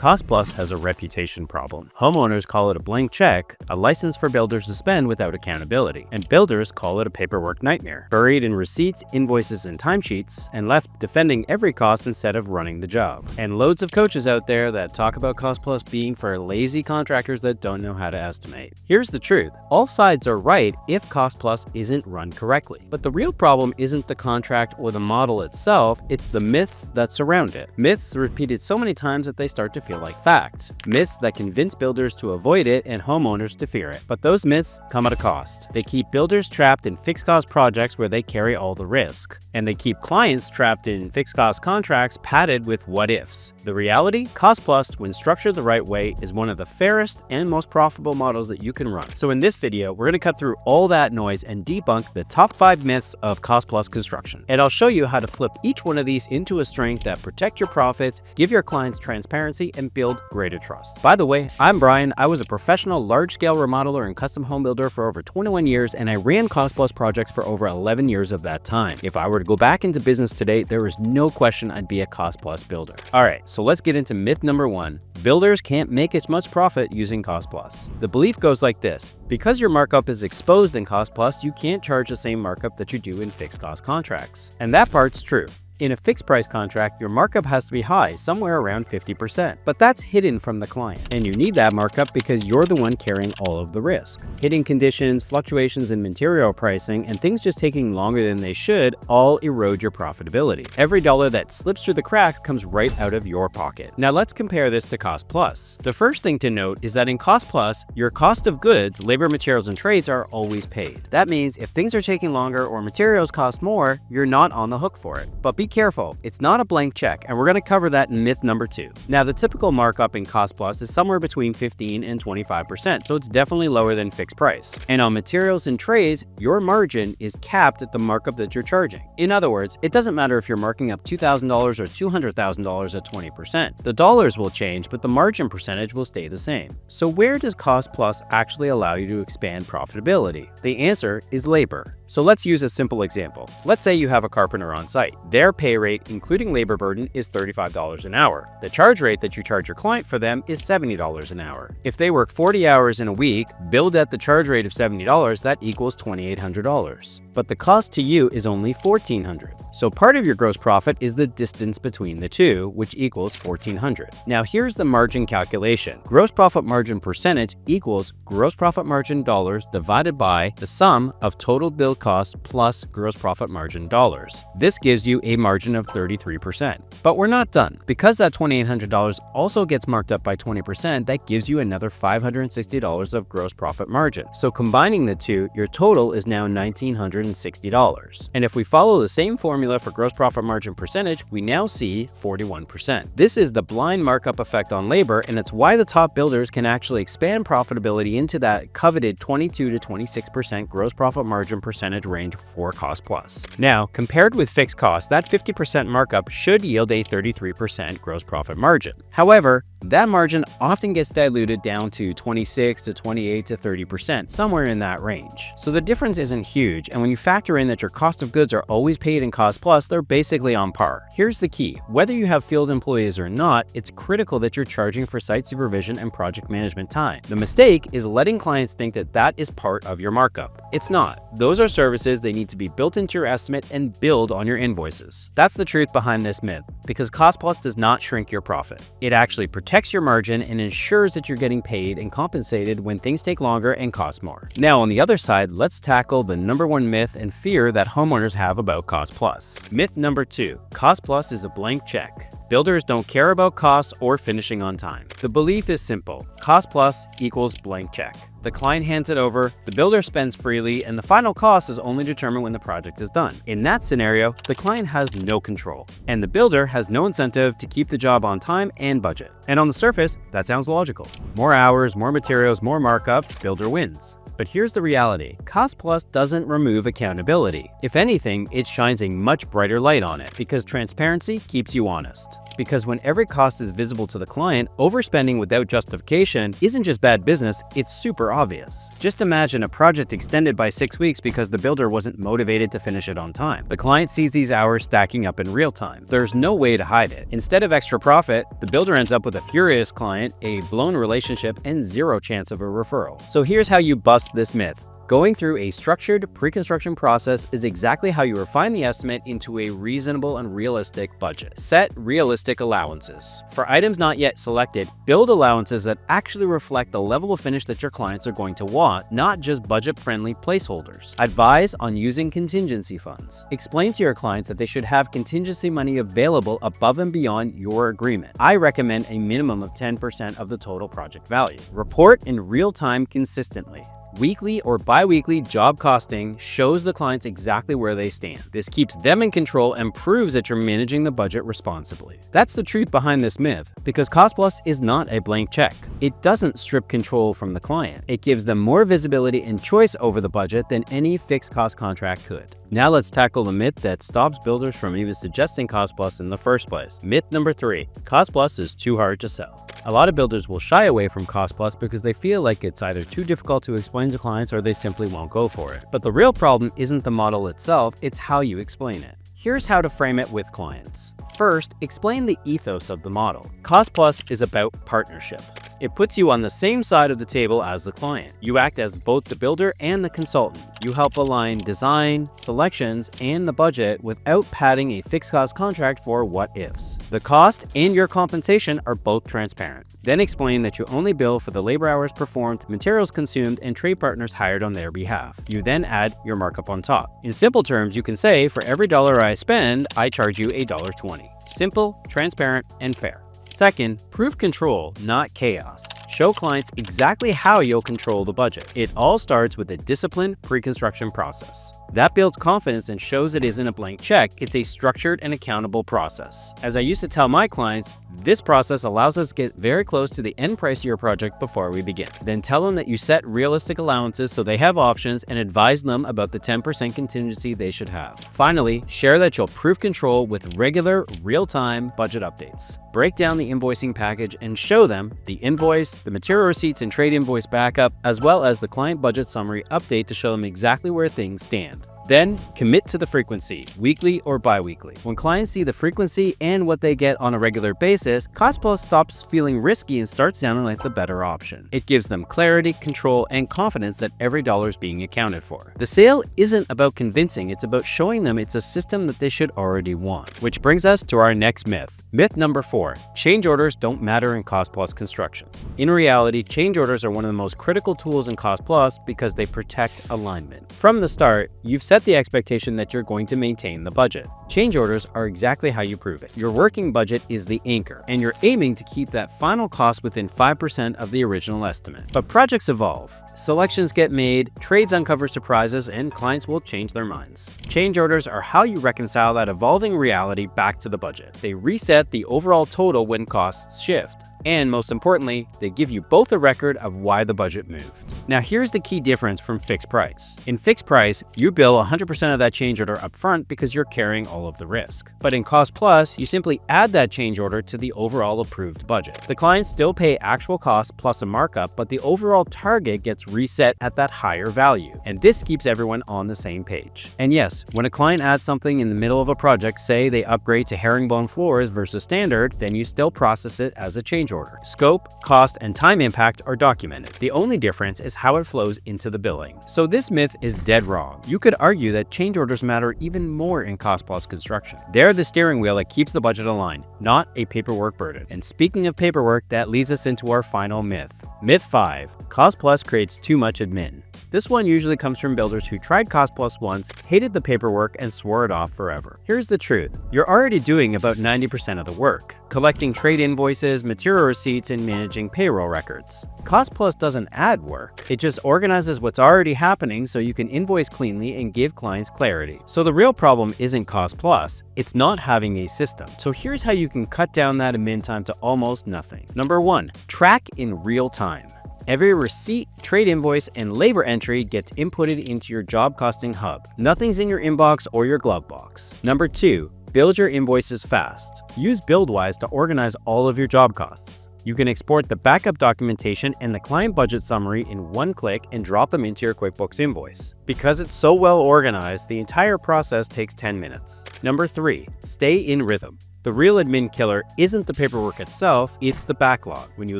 Cost Plus has a reputation problem. Homeowners call it a blank check, a license for builders to spend without accountability, and builders call it a paperwork nightmare, buried in receipts, invoices, and timesheets, and left defending every cost instead of running the job. And loads of coaches out there that talk about Cost Plus being for lazy contractors that don't know how to estimate. Here's the truth. All sides are right if Cost Plus isn't run correctly. But the real problem isn't the contract or the model itself, it's the myths that surround it. Myths repeated so many times that they start to feel like fact. Myths that convince builders to avoid it and homeowners to fear it. But those myths come at a cost. They keep builders trapped in fixed cost projects where they carry all the risk. And they keep clients trapped in fixed cost contracts padded with what ifs. The reality? Cost Plus, when structured the right way, is one of the fairest and most profitable models that you can run. So in this video, we're going to cut through all that noise and debunk the top 5 myths of Cost Plus construction. And I'll show you how to flip each one of these into a strength that protect your profits, give your clients transparency, and build greater trust. By the way, I'm Brian. I was a professional large-scale remodeler and custom home builder for over 21 years, and I ran Cost Plus projects for over 11 years of that time. If I were to go back into business today, there is no question I'd be a Cost Plus builder. All right, so let's get into myth number 1. Builders can't make as much profit using Cost Plus. The belief goes like this. Because your markup is exposed in Cost Plus, you can't charge the same markup that you do in fixed cost contracts. And that part's true. In a fixed price contract, your markup has to be high, somewhere around 50%, but that's hidden from the client. And you need that markup because you're the one carrying all of the risk. Hidden conditions, fluctuations in material pricing, and things just taking longer than they should all erode your profitability. Every dollar that slips through the cracks comes right out of your pocket. Now let's compare this to Cost Plus. The first thing to note is that in Cost Plus, your cost of goods, labor, materials, and trades are always paid. That means if things are taking longer or materials cost more, you're not on the hook for it. But be careful, it's not a blank check, and we're going to cover that in myth number 2. Now, the typical markup in Cost Plus is somewhere between 15 and 25%, so it's definitely lower than fixed price. And on materials and trades, your margin is capped at the markup that you're charging. In other words, it doesn't matter if you're marking up $2,000 or $200,000 at 20%. The dollars will change, but the margin percentage will stay the same. So where does Cost Plus actually allow you to expand profitability? The answer is labor. So let's use a simple example. Let's say you have a carpenter on site. Their pay rate, including labor burden, is $35 an hour. The charge rate that you charge your client for them is $70 an hour. If they work 40 hours in a week, billed at the charge rate of $70, that equals $2,800. But the cost to you is only $1,400. So part of your gross profit is the distance between the two, which equals $1,400. Now here's the margin calculation. Gross profit margin percentage equals gross profit margin dollars divided by the sum of total bill cost plus gross profit margin dollars. This gives you a margin of 33%. But we're not done. Because that $2,800 also gets marked up by 20%, that gives you another $560 of gross profit margin. So combining the two, your total is now $1,960. And if we follow the same formula for gross profit margin percentage, we now see 41%. This is the blind markup effect on labor, and it's why the top builders can actually expand profitability into that coveted 22 to 26% gross profit margin percentage range for Cost Plus. Now, compared with fixed costs, that 50% markup should yield a 33% gross profit margin. However, that margin often gets diluted down to 26 to 28 to 30%, somewhere in that range. So the difference isn't huge, and when you factor in that your cost of goods are always paid in Cost Plus, they're basically on par. Here's the key. Whether you have field employees or not, it's critical that you're charging for site supervision and project management time. The mistake is letting clients think that that is part of your markup. It's not. Those are services. They need to be built into your estimate and billed on your invoices. That's the truth behind this myth, because Cost Plus does not shrink your profit. It actually protects your margin and ensures that you're getting paid and compensated when things take longer and cost more. Now, on the other side, let's tackle the number 1 myth and fear that homeowners have about Cost Plus. Myth number 2, Cost Plus is a blank check. Builders don't care about costs or finishing on time. The belief is simple. Cost Plus equals blank check. The client hands it over, the builder spends freely, and the final cost is only determined when the project is done. In that scenario, the client has no control, and the builder has no incentive to keep the job on time and budget. And on the surface, that sounds logical. More hours, more materials, more markup, builder wins. But here's the reality. Cost Plus doesn't remove accountability. If anything, it shines a much brighter light on it because transparency keeps you honest. because when every cost is visible to the client, overspending without justification isn't just bad business, it's super obvious. Just imagine a project extended by 6 weeks because the builder wasn't motivated to finish it on time. The client sees these hours stacking up in real time. There's no way to hide it. Instead of extra profit, the builder ends up with a furious client, a blown relationship, and zero chance of a referral. So here's how you bust this myth. Going through a structured pre-construction process is exactly how you refine the estimate into a reasonable and realistic budget. Set realistic allowances. For items not yet selected, build allowances that actually reflect the level of finish that your clients are going to want, not just budget-friendly placeholders. Advise on using contingency funds. Explain to your clients that they should have contingency money available above and beyond your agreement. I recommend a minimum of 10% of the total project value. Report in real time consistently. Weekly or bi-weekly job costing shows the clients exactly where they stand. This keeps them in control and proves that you're managing the budget responsibly. That's the truth behind this myth, because Cost Plus is not a blank check. It doesn't strip control from the client. It gives them more visibility and choice over the budget than any fixed cost contract could. Now let's tackle the myth that stops builders from even suggesting Cost Plus in the first place. Myth number 3, Cost Plus is too hard to sell. A lot of builders will shy away from Cost Plus because they feel like it's either too difficult to explain to clients or they simply won't go for it. But the real problem isn't the model itself, it's how you explain it. Here's how to frame it with clients. First, explain the ethos of the model. Cost Plus is about partnership. It puts you on the same side of the table as the client. You act as both the builder and the consultant. You help align design, selections, and the budget without padding a fixed cost contract for what-ifs. The cost and your compensation are both transparent. Then explain that you only bill for the labor hours performed, materials consumed, and trade partners hired on their behalf. You then add your markup on top. In simple terms, you can say, for every dollar I spend, I charge you $1.20. Simple, transparent, and fair. Second, prove control, not chaos. Show clients exactly how you'll control the budget. It all starts with a disciplined pre-construction process. That builds confidence and shows it isn't a blank check, it's a structured and accountable process. As I used to tell my clients, this process allows us to get very close to the end price of your project before we begin. Then tell them that you set realistic allowances so they have options and advise them about the 10% contingency they should have. Finally, share that you'll prove control with regular, real-time budget updates. Break down the invoicing package and show them the invoice, the material receipts and trade invoice backup, as well as the client budget summary update to show them exactly where things stand. Then, commit to the frequency, weekly or bi-weekly. When clients see the frequency and what they get on a regular basis, Cost Plus stops feeling risky and starts sounding like the better option. It gives them clarity, control, and confidence that every dollar is being accounted for. The sale isn't about convincing, it's about showing them it's a system that they should already want. Which brings us to our next myth. Myth number 4, change orders don't matter in Cost Plus construction. In reality, change orders are one of the most critical tools in Cost Plus because they protect alignment. From the start, you've set the expectation that you're going to maintain the budget. Change orders are exactly how you prove it. Your working budget is the anchor, and you're aiming to keep that final cost within 5% of the original estimate. But projects evolve. Selections get made, trades uncover surprises, and clients will change their minds. Change orders are how you reconcile that evolving reality back to the budget. They reset the overall total when costs shift. And most importantly, they give you both a record of why the budget moved. Now here's the key difference from fixed price. In fixed price, you bill 100% of that change order upfront because you're carrying all of the risk. But in Cost Plus, you simply add that change order to the overall approved budget. The clients still pay actual cost plus a markup, but the overall target gets reset at that higher value. And this keeps everyone on the same page. And yes, when a client adds something in the middle of a project, say they upgrade to herringbone floors versus standard, then you still process it as a change order. Scope, cost, and time impact are documented. The only difference is how it flows into the billing. So this myth is dead wrong. You could argue that change orders matter even more in Cost Plus construction. They're the steering wheel that keeps the budget aligned, not a paperwork burden. And speaking of paperwork, that leads us into our final myth. Myth 5. Cost Plus creates too much admin. This one usually comes from builders who tried Cost Plus once, hated the paperwork, and swore it off forever. Here's the truth. You're already doing about 90% of the work, collecting trade invoices, material receipts, and managing payroll records. Cost Plus doesn't add work. It just organizes what's already happening so you can invoice cleanly and give clients clarity. So the real problem isn't Cost Plus, it's not having a system. So here's how you can cut down that admin time to almost nothing. Number 1, track in real time. Every receipt, trade invoice, and labor entry gets inputted into your job costing hub. Nothing's in your inbox or your glove box. Number 2, Build your invoices fast. Use BuildWise to organize all of your job costs. You can export the backup documentation and the client budget summary in one click and drop them into your QuickBooks invoice. Because it's so well organized, the entire process takes 10 minutes. Number 3, stay in rhythm. The real admin killer isn't the paperwork itself, it's the backlog. When you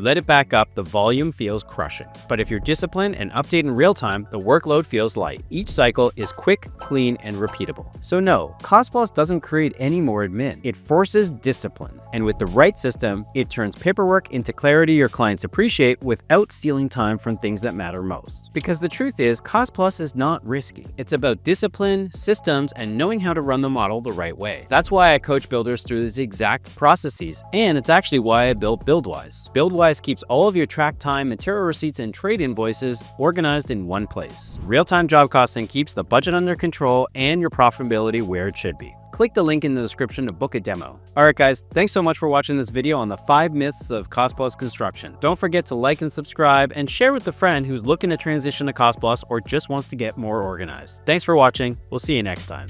let it back up, the volume feels crushing. But if you're disciplined and update in real time, the workload feels light. Each cycle is quick, clean, and repeatable. So no, Cost Plus doesn't create any more admin. It forces discipline. And with the right system, it turns paperwork into clarity your clients appreciate without stealing time from things that matter most. Because the truth is, Cost Plus is not risky. It's about discipline, systems, and knowing how to run the model the right way. That's why I coach builders through these exact processes, and it's actually why I built BuildWise. BuildWise keeps all of your track time, material receipts, and trade invoices organized in one place. Real-time job costing keeps the budget under control and your profitability where it should be. Click the link in the description to book a demo. Alright guys, thanks so much for watching this video on the 5 myths of Cost Plus construction. Don't forget to like and subscribe and share with a friend who's looking to transition to Cost Plus or just wants to get more organized. Thanks for watching. We'll see you next time.